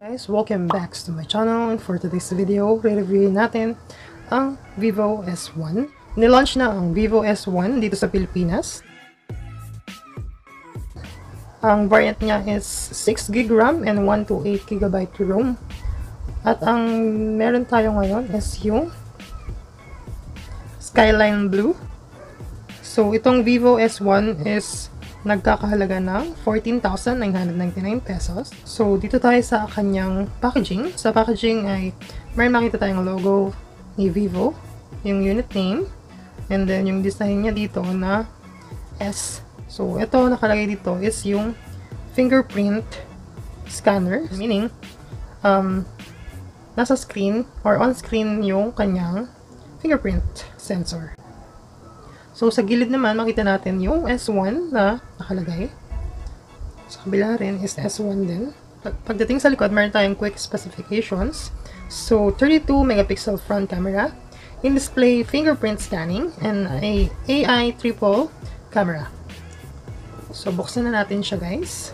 Guys, welcome back to my channel, and for today's video, re-reviewin natin ang Vivo S1. Nilaunch na ang Vivo S1 dito sa Pilipinas. Ang variant niya is 6GB RAM and 128GB ROM. At ang meron tayo ngayon is yung Skyline Blue. So itong Vivo S1 is nagkakahalaga ng 14,999 pesos. So, dito tayo sa kanyang packaging. Sa packaging ay may makita tayong logo ni Vivo, yung unit name, and then yung design niya dito na S. So, ito nakalagay dito is yung fingerprint scanner, meaning nasa screen or on screen yung kanyang fingerprint sensor. So, sa gilid naman, makita natin yung S1 na nakalagay. Sa kabila rin is S1 din. Pagdating sa likod, meron tayong quick specifications. So, 32 megapixel front camera, in-display fingerprint scanning, and a AI triple camera. So, buksan na natin siya, guys.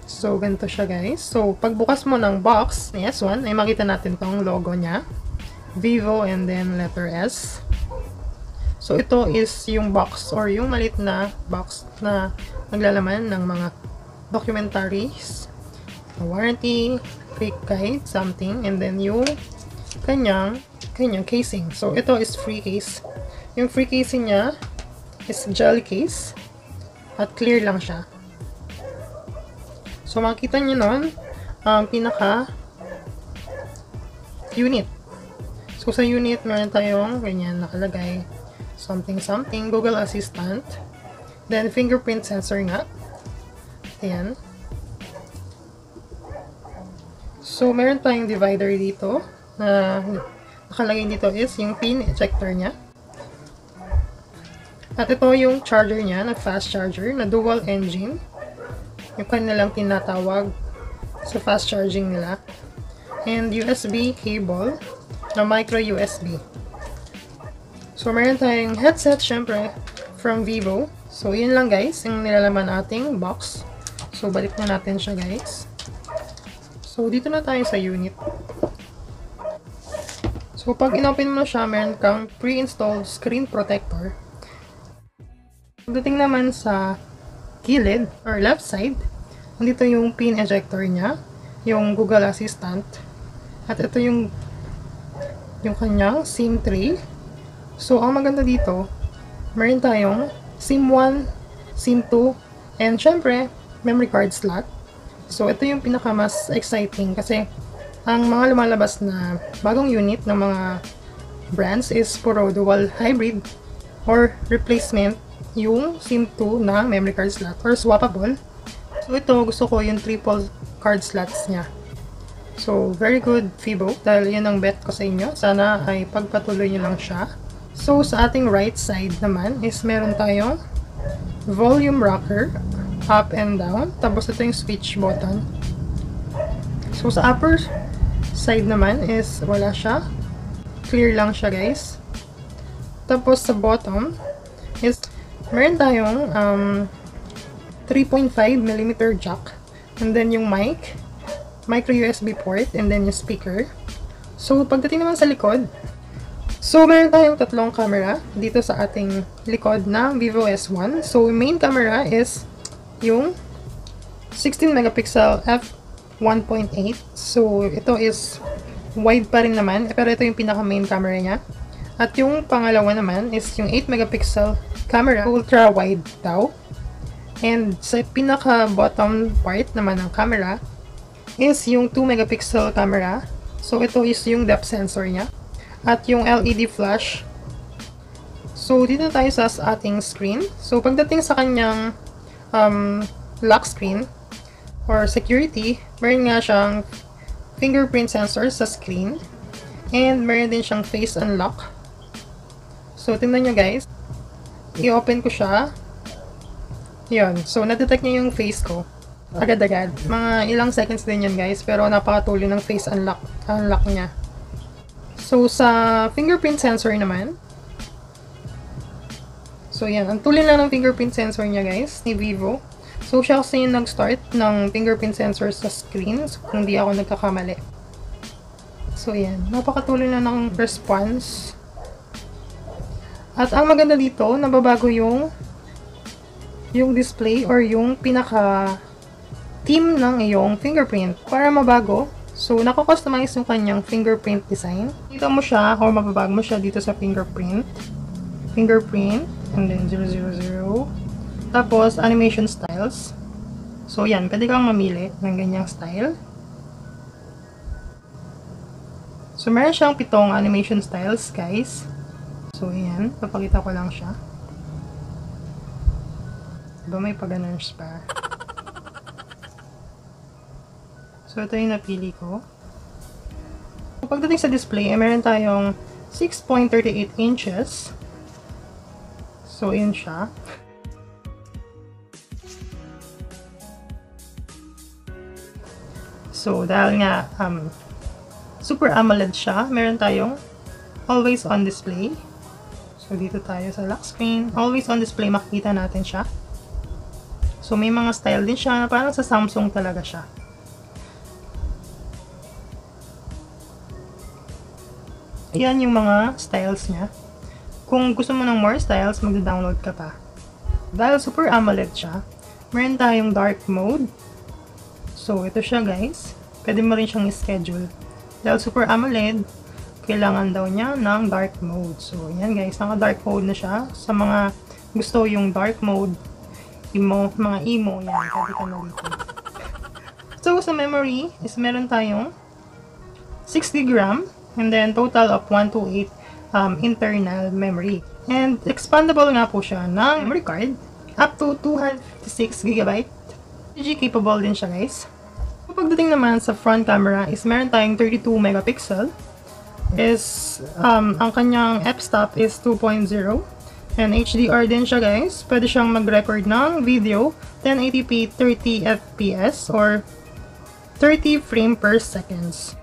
So, ganito siya, guys. So, pagbukas mo ng box ni S1, ay makita natin tong logo niya. Vivo and then letter S. So ito is yung box or yung maliit na box na naglalaman ng mga documentaries, warranty, quick guide, something, and then yung kanyang casing. So ito is free case. Yung free casing niya is jelly case at clear lang siya. So makita niyo nun ang pinaka unit. So, sa unit, meron tayong ganyan nakalagay. Something, Google Assistant. Then, fingerprint sensor nga. Ayan. So, meron tayong divider dito. Na nakalagay dito is yung pin ejector niya. At ito yung charger niya, na fast charger, na dual engine. Yung kanilang tinatawag sa fast charging nila. And USB cable na micro USB. So, meron tayong headset, syempre, from Vivo. So, yun lang, guys, yung nilalaman nating box. So, balik na natin siya, guys. So, dito na tayo sa unit. So, pag inopen mo siya, meron kang pre-installed screen protector. Pagdating naman sa gilid, or left side, nandito yung pin ejector niya, yung Google Assistant, at ito yung kanyang SIM tray. So, ang maganda dito, meron tayong SIM 1, SIM 2, and syempre, memory card slot. So, ito yung pinaka mas exciting kasi ang mga lumalabas na bagong unit ng mga brands is puro dual hybrid or replacement yung SIM 2 na memory card slot or swappable. So, ito gusto ko yung triple card slots niya. So, very good, Vivo. Dahil yun ang bet ko sa inyo. Sana ay pagpatuloy nyo lang siya. So, sa ating right side naman is meron tayong volume rocker, up and down. Tapos ito yung switch button. So, sa upper side naman is wala siya. Clear lang siya, guys. Tapos sa bottom is meron tayong 3.5mm jack. And then yung micro USB port, and then yung speaker. So, pagdating naman sa likod, so, meron tayong tatlong camera dito sa ating likod ng Vivo S1. So, main camera is yung 16 megapixel f1.8. So, ito is wide pa rin naman, pero ito yung pinaka main camera niya. At yung pangalawa naman is yung 8 megapixel camera, ultra wide daw. And sa pinaka bottom part naman ng camera is yung 2 megapixel camera. So, ito is yung depth sensor niya. At yung LED flash. So, dito tayo sa ating screen. So, pagdating sa kanyang lock screen or security, meron nga siyang fingerprint sensor sa screen. And meron din siyang face unlock. So, tingnan nyo, guys. I-open ko siya. Yun. So, na-detect niya yung face ko. Agad-agad. Mga ilang seconds din yun, guys. Pero napakatuloy ng face unlock niya. So, sa fingerprint sensor naman. So, yan. Ang tuloy lang ng fingerprint sensor niya, guys, ni Vivo. So, siya kasi yung nag-start ng fingerprint sensor sa screen. So, kung di ako nagkakamali. So, yan. Napakatuloy na ng response. At ang maganda dito, nababago yung display or yung pinaka-theme ng iyong fingerprint. Para mabago, so, nako-customize yung kanyang fingerprint design. Dito mo siya, or mababago mo siya dito sa fingerprint. Fingerprint, and then 000. Tapos, animation styles. So, yan. Pwede kang mamili ng ganyang style. So, meron siyang 7 animation styles, guys. So, yan. Papakita ko lang siya. Diba may pag-ganers pa? So, ito yung napili ko. Pagdating sa display, meron tayong 6.38 inches. So, yun siya. So, dahil nga, Super AMOLED siya, meron tayong always on display. So, dito tayo sa lock screen. Always on display, makikita natin siya. So, may mga style din siya. Parang sa Samsung talaga siya. Ayan yung mga styles niya. Kung gusto mo ng more styles, mag-download ka pa. Dahil Super AMOLED siya, meron tayong dark mode. So, ito siya guys. Pwede mo rin siyang i-schedule. Dahil Super AMOLED, kailangan daw niya ng dark mode. So, yan guys, naka-dark mode na siya. Sa mga gusto yung dark mode, mga emo, yan, pwede ka na dito. So, sa memory, is meron tayong 60 GB, and then total of 128 internal memory. And expandable nga po siya ng memory card, up to 256 GB. 3G capable din siya guys. Pagdating naman sa front camera is meron tayong 32 megapixel. Ang kanyang f-stop is 2.0 and HDR din siya guys. Pwede siyang mag-record ng video 1080p 30 fps or 30 frame per seconds.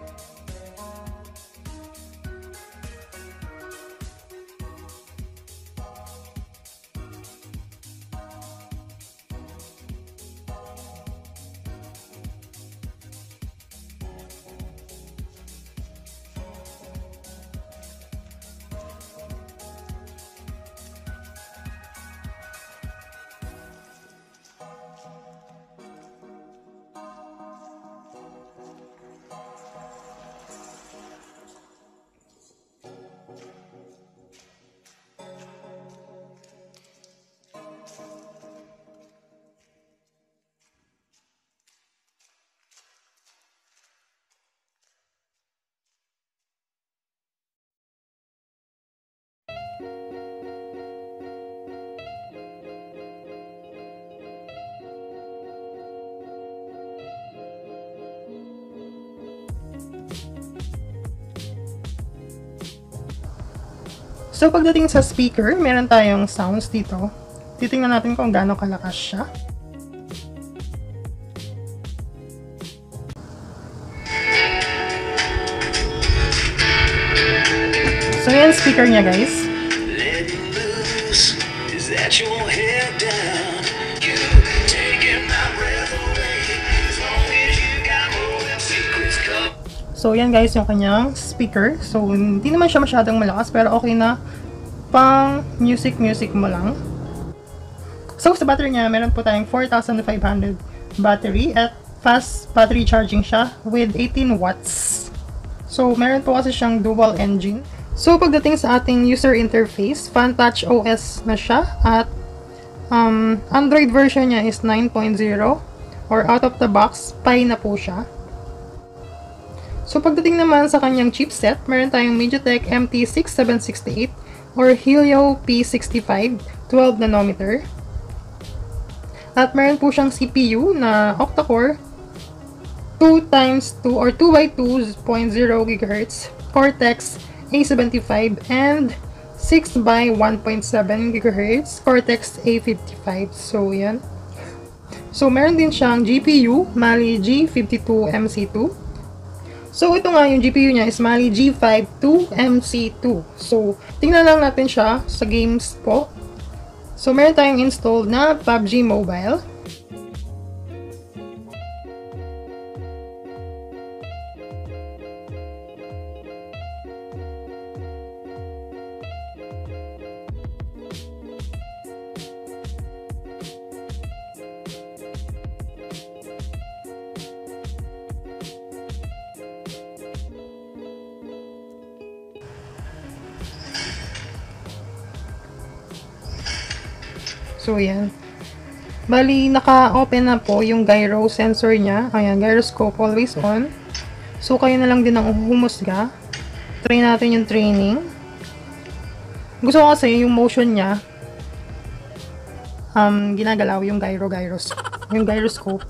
So, pagdating sa speaker, meron tayong sounds dito. Titingnan natin kung gaano kalakas siya. So, yan speaker niya, guys. So, yan guys, yung kanyang speaker. So, hindi naman siya masyadong malakas, pero okay na pang music mo lang. So, sa battery niya, meron po tayong 4,500 battery at fast battery charging siya with 18 watts. So, meron po kasi siyang dual engine. So, pagdating sa ating user interface, FunTouch OS na siya at Android version niya is 9.0 or out of the box, Pi na po siya. So, pagdating naman sa kanyang chipset, meron tayong MediaTek MT6768 or Helio P65 12nm. At meron po siyang CPU na octa-core 2x2 or 2x2.0 GHz Cortex A75 and 6x1.7 GHz Cortex A55. So, yan. So, meron din siyang GPU Mali G52MC2. So, ito nga yung GPU niya is Mali G52MC2. So, tingnan lang natin siya sa games po. So, meron tayong installed na PUBG Mobile. So, yan. Bali, naka-open na po yung gyro sensor niya. Ayan, gyroscope always on. So, kayo na lang din ang humusga. Try natin yung training. Gusto ko kasi yung motion niya, ginagalaw yung gyroscope.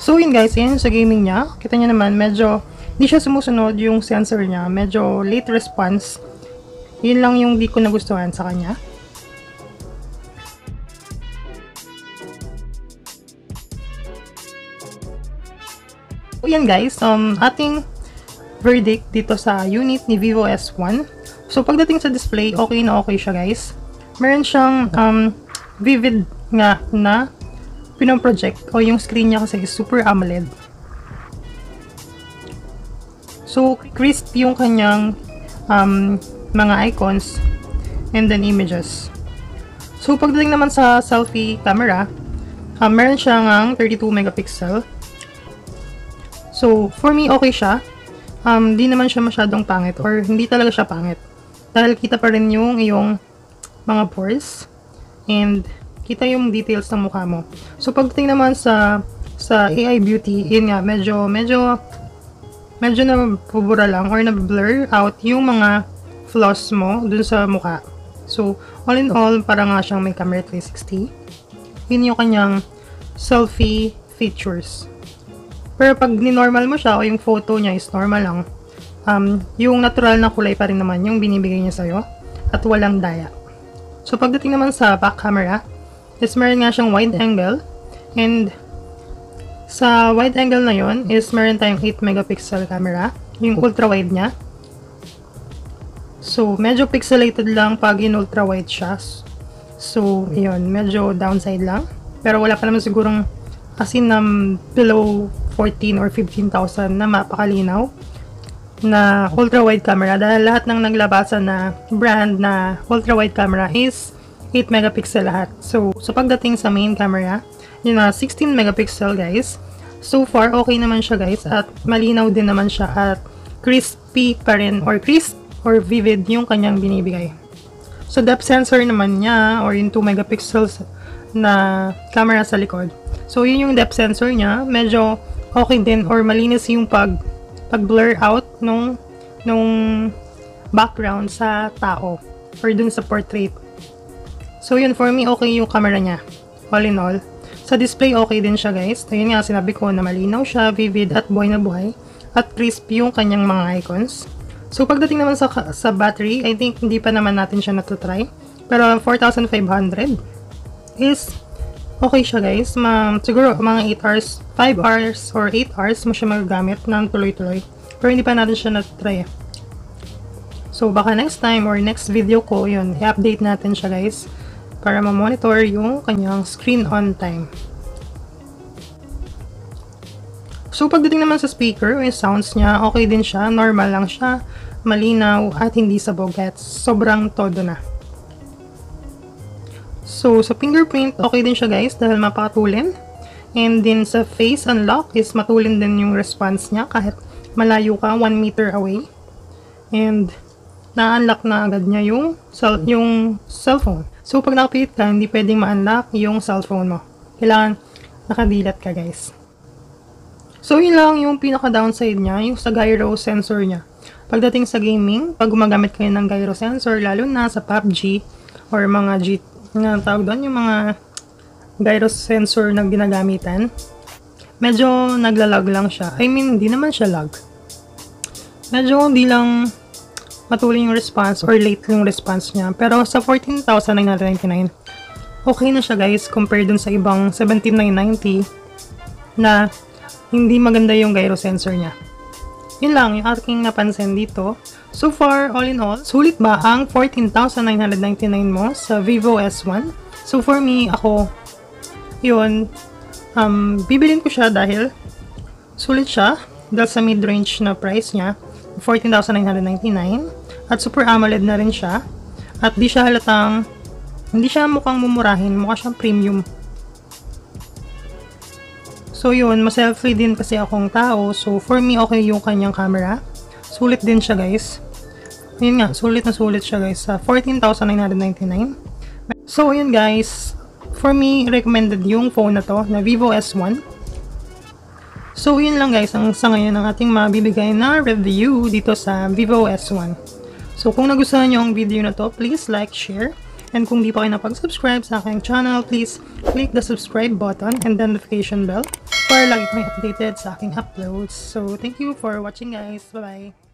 So, yun guys, yan sa gaming niya. Kita niyo naman, medyo hindi siya sumusunod yung sensor niya. Medyo late response. Yun lang yung di ko nagustuhan sa kanya. So, yan guys, ating verdict dito sa unit ni Vivo S1. So, pagdating sa display, okay na okay siya guys. Meron siyang vivid nga na pinoproject o yung screen niya kasi is Super AMOLED. So, crisp yung kanyang mga icons and then images. So, pagdating naman sa selfie camera, meron siyang 32 megapixel. So, for me, okay siya. Di naman siya masyadong pangit or hindi talaga siya pangit. Dahil kita pa rin yung iyong mga pores and kita yung details ng mukha mo. So, pagdating naman sa AI beauty, yun nga, medyo nabubura lang or na-blur out yung mga flaws mo dun sa mukha. So, all in all, para nga siyang may camera 360. Yun yung kanyang selfie features. Pero pag ni-normal mo siya o yung photo niya is normal lang, yung natural na kulay pa rin naman yung binibigay niya sa'yo at walang daya. So, pagdating naman sa back camera, is meron nga siyang wide angle, and sa wide angle na yon is meron tayong 8 megapixel camera, yung ultra wide niya. So, medyo pixelated lang pag in ultra wide siya. So, yun, medyo downside lang. Pero wala pa naman sigurong as in below 14 or 15,000 na mapakalinaw na ultra wide camera, dahil lahat ng naglabasan na brand na ultra wide camera is 8 megapixel lahat. So pagdating sa main camera, yun na 16 megapixel guys. So far, okay naman siya guys at malinaw din naman siya at crispy pa rin or crisp or vivid yung kanyang binibigay. So depth sensor naman niya or yung 2 megapixels na camera sa likod. So yun yung depth sensor niya. Medyo okay din or malinis yung pag-blur out nung background sa tao or dun sa portrait. So, yun, for me, okay yung camera niya. All in all. Sa display, okay din siya, guys. Ayun nga, sinabi ko na malinaw siya, vivid at buhay na buhay. At crisp yung kanyang mga icons. So, pagdating naman sa battery, I think hindi pa naman natin siya natutry. Pero, 4,500 is okay siya, guys. Siguro, mga 8 hours, 5 hours or 8 hours mo siya magagamit ng tuloy-tuloy. Pero, hindi pa natin siya natutry. So, baka next time or next video ko, yun, i-update natin siya, guys, para ma-monitor yung kanyang screen on time. So, pagdating naman sa speaker, yung sounds niya, okay din siya. Normal lang siya. Malinaw at hindi sabog. At sobrang todo na. So, sa fingerprint, okay din siya guys dahil mapakatulin. And din sa face unlock is matulin din yung response niya kahit malayo ka 1 meter away. And na-unlock na agad niya yung cellphone. So, pag nakapihit ka, hindi pwedeng ma-unlock yung cellphone mo. Kailangan nakadilat ka, guys. So, yun lang yung pinaka-downside niya, yung sa gyro sensor niya. Pagdating sa gaming, pag gumagamit kayo ng gyro sensor, lalo na sa PUBG or mga tawag doon, yung mga gyro sensor na ginagamitan, medyo naglalag lang siya. I mean, hindi naman siya lag. Medyo hindi lang matuloy yung response or late yung response niya. Pero sa 14,999, okay na siya guys compared dun sa ibang 17,990 na hindi maganda yung gyro sensor niya. Yun lang yung aking napansin dito. So far, all in all, sulit ba ang 14,999 mo sa Vivo S1? So for me, ako, yun, bibilin ko siya dahil sulit siya dahil sa mid-range na price niya, 14,999, at Super AMOLED na rin siya, at di siya halatang, hindi siya mukhang mumurahin, mukha siyang premium. So yun, ma-selfie din kasi akong tao, so for me, okay yung kanyang camera. Sulit din siya guys. Yun nga, sulit na sulit siya guys sa 14,999. So yun guys, for me, recommended yung phone na to, na Vivo S1. So, yun lang guys, ang sa ngayon ang ating mabibigay na review dito sa Vivo S1. So, kung nagustuhan nyo ang video na to, please like, share. And kung di pa kayo napag-subscribe sa aking channel, please click the subscribe button and the notification bell para lagi kayo updated sa aking uploads. So, thank you for watching guys. Bye-bye!